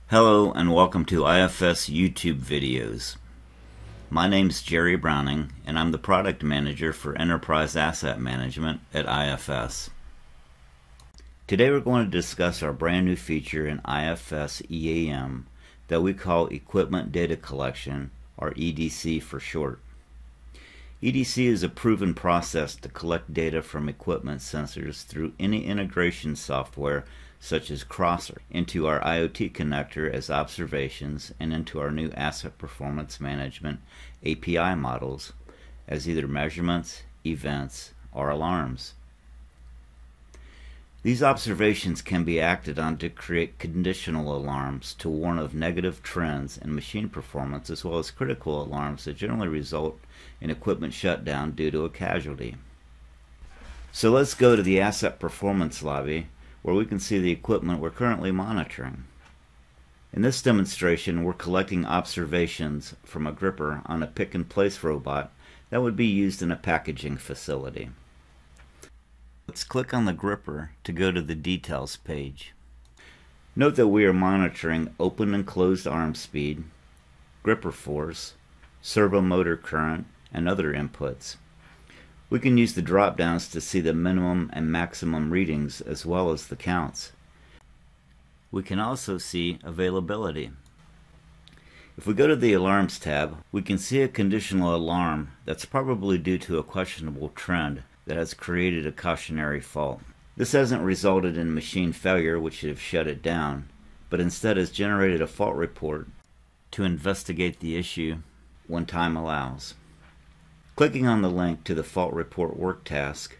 Hello and welcome to IFS YouTube videos. My name's Jerry Browning and I'm the Product Manager for Enterprise Asset Management at IFS. Today we're going to discuss our brand new feature in IFS EAM that we call Equipment Data Collection, or EDC for short. EDC is a proven process to collect data from equipment sensors through any integration software such as Crosser into our IoT connector as observations and into our new Asset Performance Management API models as either measurements, events, or alarms. These observations can be acted on to create conditional alarms to warn of negative trends in machine performance, as well as critical alarms that generally result in equipment shutdown due to a casualty. So let's go to the Asset Performance lobby where we can see the equipment we're currently monitoring. In this demonstration, we're collecting observations from a gripper on a pick-and-place robot that would be used in a packaging facility. Let's click on the gripper to go to the Details page. Note that we are monitoring open and closed arm speed, gripper force, servo motor current, and other inputs. We can use the drop-downs to see the minimum and maximum readings as well as the counts. We can also see availability. If we go to the Alarms tab, we can see a conditional alarm that's probably due to a questionable trend that has created a cautionary fault. This hasn't resulted in machine failure, which should have shut it down, but instead has generated a fault report to investigate the issue when time allows. Clicking on the link to the fault report work task,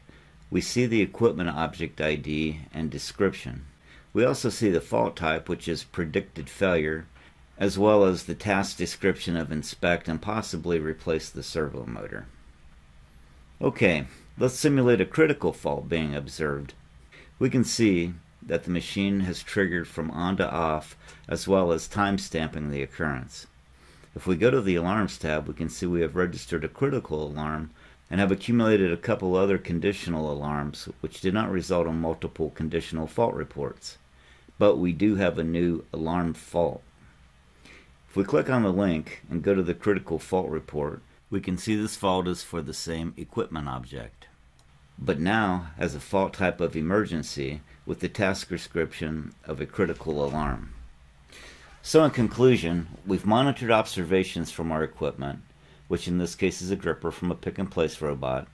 we see the equipment object ID and description. We also see the fault type, which is predicted failure, as well as the task description of inspect and possibly replace the servo motor. Okay, let's simulate a critical fault being observed. We can see that the machine has triggered from on to off, as well as time stamping the occurrence. If we go to the Alarms tab, we can see we have registered a critical alarm and have accumulated a couple other conditional alarms which did not result in multiple conditional fault reports. But we do have a new alarm fault. If we click on the link and go to the critical fault report, we can see this fault is for the same equipment object, but now has a fault type of emergency with the task description of a critical alarm. So in conclusion, we've monitored observations from our equipment, which in this case is a gripper from a pick-and-place robot.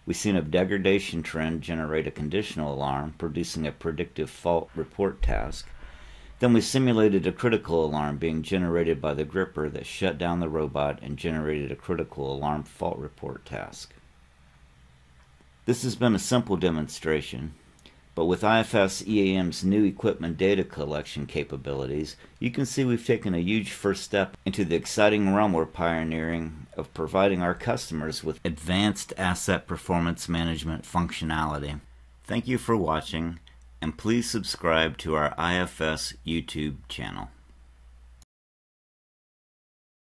We've seen a degradation trend generate a conditional alarm, producing a predictive fault report task. Then we simulated a critical alarm being generated by the gripper that shut down the robot and generated a critical alarm fault report task. This has been a simple demonstration, but with IFS EAM's new equipment data collection capabilities, you can see we've taken a huge first step into the exciting realm we're pioneering of providing our customers with advanced asset performance management functionality. Thank you for watching, and please subscribe to our IFS YouTube channel.